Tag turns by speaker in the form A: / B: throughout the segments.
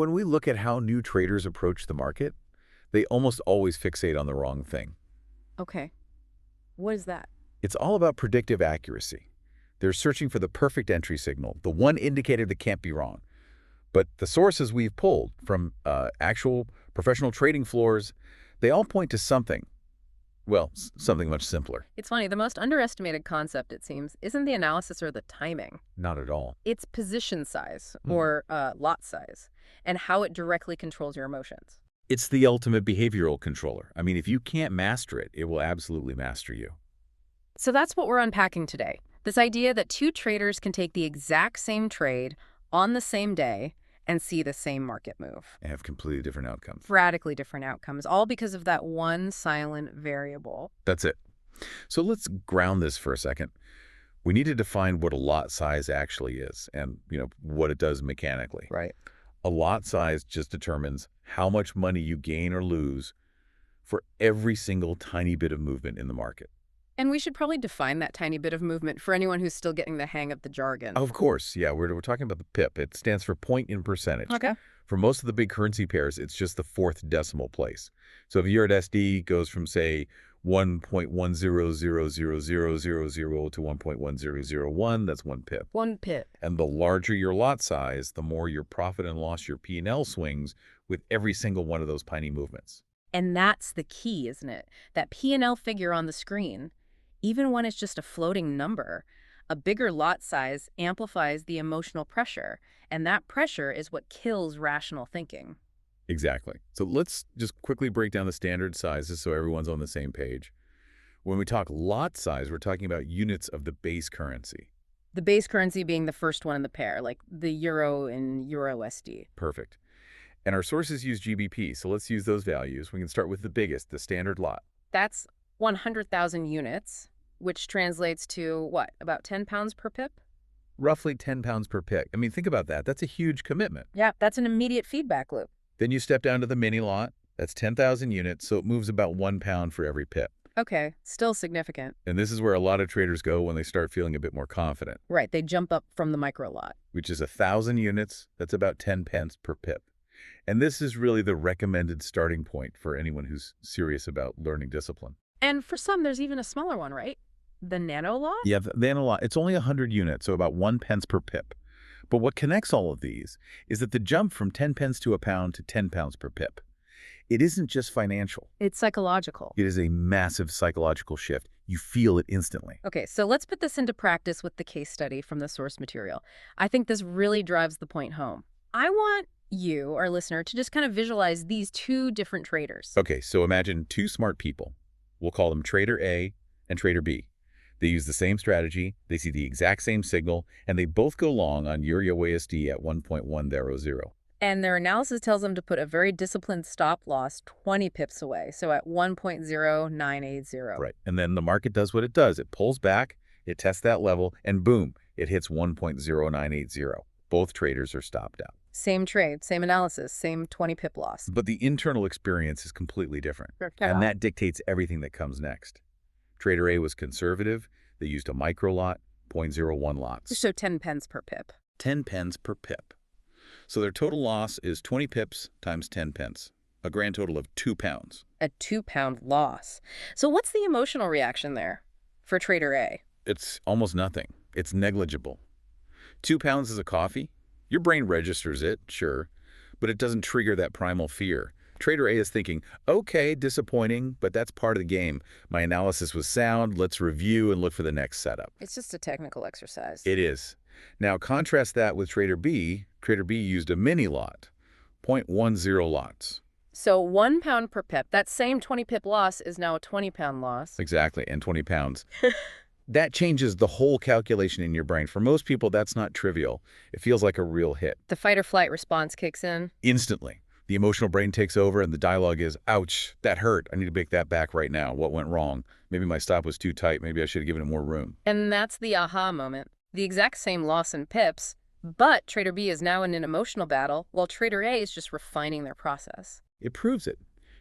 A: When we look at how new traders approach the market, they almost always fixate on the wrong thing.
B: Okay. What is that?
A: It's all about predictive accuracy. They're searching for the perfect entry signal, the one indicator that can't be wrong. But the sources we've pulled from actual professional trading floors, they all point to something, well, something much simpler.
B: It's funny, the most underestimated concept, it seems, isn't the analysis or the timing.
A: Not at all.
B: It's position size
A: Hmm.
B: or lot size and how it directly controls your emotions.
A: It's the ultimate behavioral controller. I mean, if you can't master it, it will absolutely master you.
B: So that's what we're unpacking today. This idea that two traders can take the exact same trade on the same day and see the same market move.
A: And have completely different outcomes.
B: Radically different outcomes, all because of that one silent variable.
A: That's it. So let's ground this for a second. We need to define what a lot size actually is and, what it does mechanically.
B: Right.
A: A lot size just determines how much money you gain or lose for every single tiny bit of movement in the market.
B: And we should probably define that tiny bit of movement for anyone who's still getting the hang of the jargon.
A: Of course, yeah, we're talking about the pip. It stands for point in percentage.
B: Okay.
A: For most of the big currency pairs, it's just the fourth decimal place. So if your SD goes from, say, 1.10000000 to 1.1001, that's 1 pip.
B: 1 pip.
A: And the larger your lot size, the more your profit and loss, your P&L swings with every single one of those tiny movements.
B: And that's the key, isn't it? That P&L figure on the screen, even when it's just a floating number, a bigger lot size amplifies the emotional pressure, and that pressure is what kills rational thinking.
A: Exactly. So let's just quickly break down the standard sizes so everyone's on the same page. When we talk lot size, we're talking about units of the base currency.
B: The base currency being the first one in the pair, like the euro and euro SD.
A: Perfect. And our sources use GBP, so let's use those values. We can start with the biggest, the standard lot.
B: That's 100,000 units, which translates to, what, about 10 pounds per pip?
A: Roughly 10 pounds per pick. I mean, think about that. That's a huge commitment.
B: Yeah, that's an immediate feedback loop.
A: Then you step down to the mini lot. That's 10,000 units, so it moves about 1 pound for every pip.
B: Okay, still significant.
A: And this is where a lot of traders go when they start feeling a bit more confident,
B: Right, they jump up from the micro lot.
A: which is 1,000 units. That's about 10 pence per pip. And this is really the recommended starting point for anyone who's serious about learning discipline.
B: And for some, there's even a smaller one, right? The nano lot?
A: Yeah, the nano lot, it's only 100 units, so about 1 pence per pip. But what connects all of these is that the jump from 10 pence to a pound to 10 pounds per pip, it isn't just financial.
B: It's psychological.
A: It is a massive psychological shift. You feel it instantly.
B: Okay, so let's put this into practice with the case study from the source material. I think this really drives the point home. I want you, our listener, to just kind of visualize these two different traders.
A: Okay, so imagine two smart people. We'll call them Trader A and Trader B. They use the same strategy, they see the exact same signal, and they both go long on Euro-USD at 1.100.
B: And their analysis tells them to put a very disciplined stop loss 20 pips away, so at 1.0980.
A: Right, and then the market does what it does. It pulls back, it tests that level, and boom, it hits 1.0980. Both traders are stopped out.
B: Same trade, same analysis, same 20 pip loss.
A: But the internal experience is completely different, and that dictates everything that comes next. Trader A was conservative. They used a micro lot, 0.01 lots.
B: So 10 pence per pip.
A: 10 pence per pip. So their total loss is 20 pips times 10 pence, a grand total of 2 pounds.
B: A 2-pound loss. So what's the emotional reaction there for Trader A?
A: It's almost nothing. It's negligible. 2 pounds is a coffee. Your brain registers it, sure, but it doesn't trigger that primal fear. Trader A is thinking, okay, disappointing, but that's part of the game. My analysis was sound. Let's review and look for the next setup.
B: It's just a technical exercise.
A: It is. Now contrast that with Trader B. Trader B used a mini lot, 0.10 lots.
B: So 1 pound per pip, that same 20 pip loss is now a 20-pound loss.
A: Exactly, and 20 pounds. That changes the whole calculation in your brain. For most people, that's not trivial. It feels like a real hit.
B: The fight or flight response kicks in.
A: Instantly. The emotional brain takes over and the dialogue is, ouch, that hurt. I need to make that back right now. What went wrong? Maybe my stop was too tight. Maybe I should have given it more room.
B: And that's the aha moment. The exact same loss in pips, but Trader B is now in an emotional battle, while Trader A is just refining their process.
A: It proves it.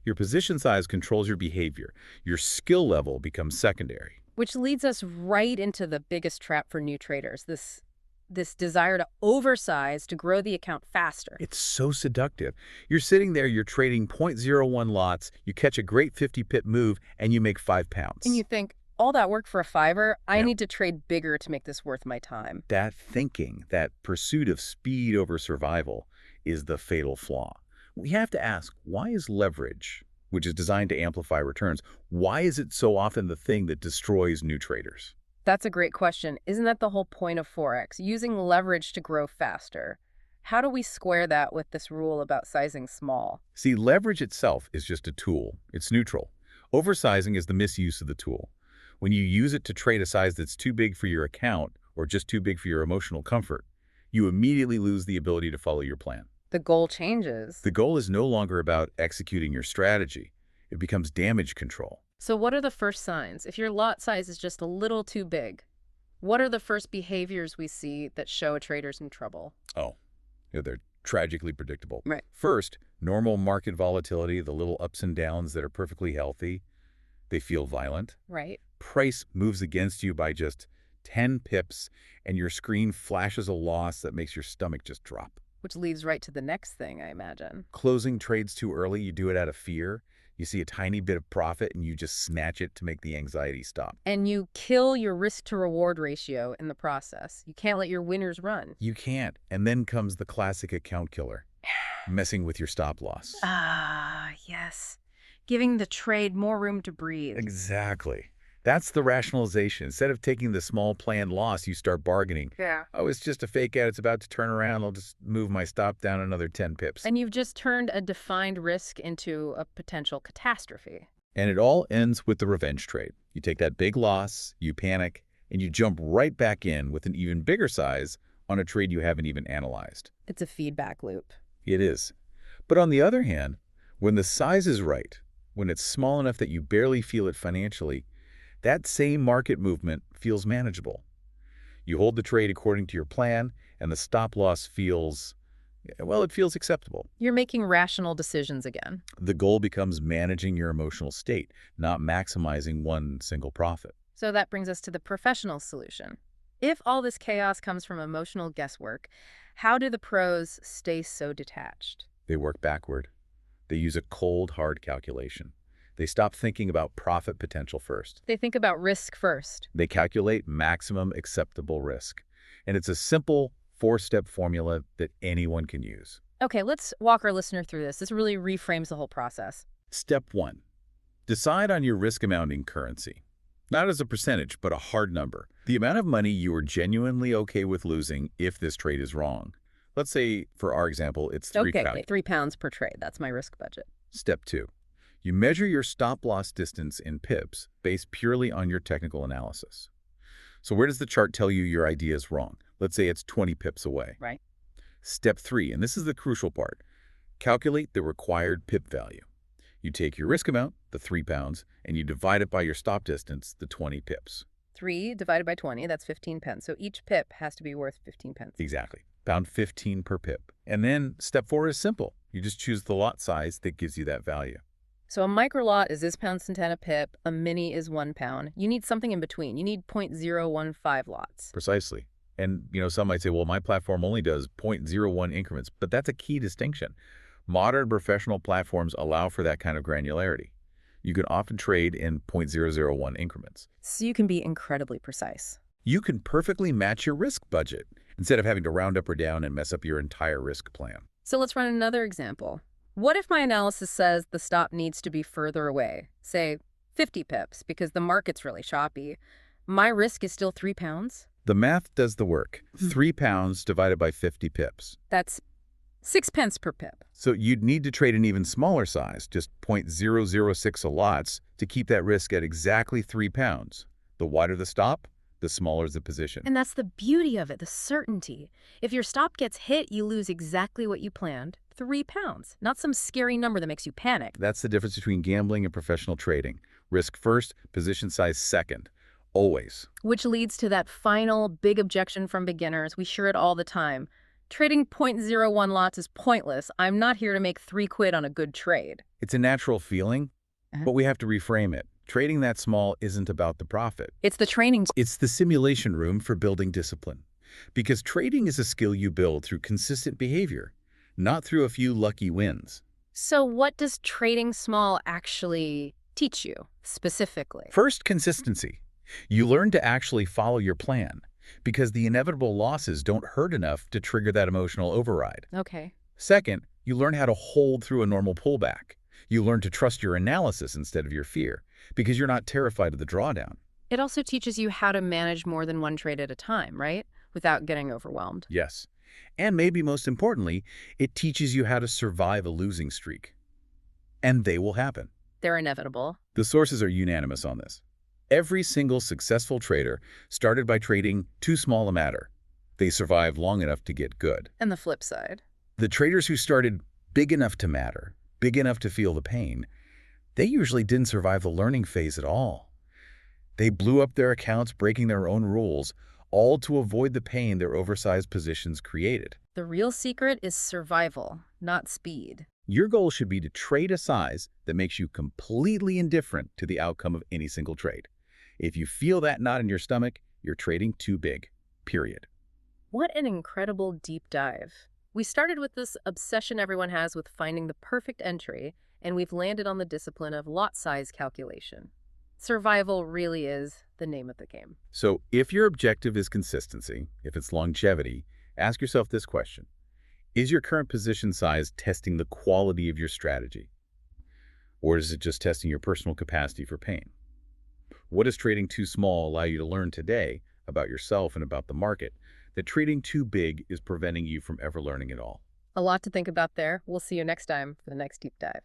A: Your position size controls your behavior. Your skill level becomes secondary.
B: Which leads us right into the biggest trap for new traders, this this desire to oversize to grow the account faster.
A: It's so seductive. You're sitting there, you're trading .01 lots, you catch a great 50-pip move, and you make £5.
B: And you think, all that work for a fiver? I
A: Yeah.
B: need to trade bigger to make this worth my time.
A: That thinking, that pursuit of speed over survival, is the fatal flaw. We have to ask, why is leverage, which is designed to amplify returns, why is it so often the thing that destroys new traders?
B: That's a great question. Isn't that the whole point of Forex? Using leverage to grow faster. How do we square that with this rule about sizing small?
A: See, leverage itself is just a tool. It's neutral. Oversizing is the misuse of the tool. When you use it to trade a size that's too big for your account or just too big for your emotional comfort, you immediately lose the ability to follow your plan.
B: The goal changes.
A: The goal is no longer about executing your strategy. It becomes damage control.
B: So what are the first signs? If your lot size is just a little too big, what are the first behaviors we see that show a trader's in trouble?
A: Oh, they're tragically predictable.
B: Right.
A: First, normal market volatility, the little ups and downs that are perfectly healthy, they feel violent.
B: Right.
A: Price moves against you by just 10 pips, and your screen flashes a loss that makes your stomach just drop.
B: Which leads right to the next thing, I imagine.
A: Closing trades too early, you do it out of fear. You see a tiny bit of profit, and you just snatch it to make the anxiety stop.
B: And you kill your risk-to-reward ratio in the process. You can't let your winners run.
A: You can't. And then comes the classic account killer, messing with your stop loss.
B: Ah, yes. Giving the trade more room to breathe.
A: Exactly. That's the rationalization. Instead of taking the small planned loss, you start bargaining.
B: Yeah.
A: Oh, it's just a fake out. It's about to turn around. I'll just move my stop down another 10 pips.
B: And you've just turned a defined risk into a potential catastrophe.
A: And it all ends with the revenge trade. You take that big loss, you panic, and you jump right back in with an even bigger size on a trade you haven't even analyzed.
B: It's a feedback loop.
A: It is. But on the other hand, when the size is right, when it's small enough that you barely feel it financially, that same market movement feels manageable. You hold the trade according to your plan, and the stop loss feels, well, it feels acceptable.
B: You're making rational decisions again.
A: The goal becomes managing your emotional state, not maximizing one single profit.
B: So that brings us to the professional solution. If all this chaos comes from emotional guesswork, how do the pros stay so detached?
A: They work backward. They use a cold, hard calculation. They stop thinking about profit potential first.
B: They think about risk first.
A: They calculate maximum acceptable risk. And it's a simple 4-step formula that anyone can use.
B: Okay, let's walk our listener through this. This really reframes the whole process.
A: Step 1. Decide on your risk amount in currency. Not as a percentage, but a hard number. The amount of money you are genuinely okay with losing if this trade is wrong. Let's say, for our example, it's £3.
B: Okay, £3 per trade. That's my risk budget.
A: Step 2. You measure your stop-loss distance in pips based purely on your technical analysis. So where does the chart tell you your idea is wrong? Let's say it's 20 pips away.
B: Right.
A: Step 3, and this is the crucial part, calculate the required pip value. You take your risk amount, the £3, and you divide it by your stop distance, the 20 pips.
B: 3 divided by 20, that's 15 pence. So each pip has to be worth 15 pence.
A: Exactly. Pound 15 per pip. And then step 4 is simple. You just choose the lot size that gives you that value.
B: So a micro lot is this pound centena pip, a mini is 1 pound. You need something in between. You need 0.015 lots.
A: Precisely. And, some might say, well, my platform only does 0.01 increments, but that's a key distinction. Modern professional platforms allow for that kind of granularity. You can often trade in 0.001 increments.
B: So you can be incredibly precise.
A: You can perfectly match your risk budget instead of having to round up or down and mess up your entire risk plan.
B: So let's run another example. What if my analysis says the stop needs to be further away, say 50 pips, because the market's really choppy? My risk is still £3?
A: The math does the work. £3 divided by 50 pips.
B: That's 6 pence per pip.
A: So you'd need to trade an even smaller size, just 0.006 lots, to keep that risk at exactly £3. The wider the stop, the smaller the position.
B: And that's the beauty of it, the certainty. If your stop gets hit, you lose exactly what you planned, £3, not some scary number that makes you panic.
A: That's the difference between gambling and professional trading. Risk first, position size second. Always.
B: Which leads to that final big objection from beginners. We hear it all the time. Trading 0.01 lots is pointless. I'm not here to make £3 on a good trade.
A: It's a natural feeling, but we have to reframe it. Trading that small isn't about the profit.
B: It's the training.
A: It's the simulation room for building discipline. Because trading is a skill you build through consistent behavior, not through a few lucky wins.
B: So what does trading small actually teach you, specifically?
A: First, consistency. You learn to actually follow your plan because the inevitable losses don't hurt enough to trigger that emotional override.
B: Okay.
A: Second, you learn how to hold through a normal pullback. You learn to trust your analysis instead of your fear because you're not terrified of the drawdown.
B: It also teaches you how to manage more than one trade at a time, right? Without getting overwhelmed.
A: Yes. And maybe most importantly, it teaches you how to survive a losing streak. And they will happen.
B: They're inevitable.
A: The sources are unanimous on this. Every single successful trader started by trading too small a matter. They survived long enough to get good.
B: And the flip side.
A: The traders who started big enough to matter, big enough to feel the pain, they usually didn't survive the learning phase at all. They blew up their accounts, breaking their own rules, all to avoid the pain their oversized positions created.
B: The real secret is survival, not speed.
A: Your goal should be to trade a size that makes you completely indifferent to the outcome of any single trade. If you feel that knot in your stomach, you're trading too big, period.
B: What an incredible deep dive. We started with this obsession everyone has with finding the perfect entry, and we've landed on the discipline of lot size calculation. Survival really is the name of the game.
A: So if your objective is consistency, if it's longevity, ask yourself this question. Is your current position size testing the quality of your strategy? Or is it just testing your personal capacity for pain? What does trading too small allow you to learn today about yourself and about the market that trading too big is preventing you from ever learning at all?
B: A lot to think about there. We'll see you next time for the next deep dive.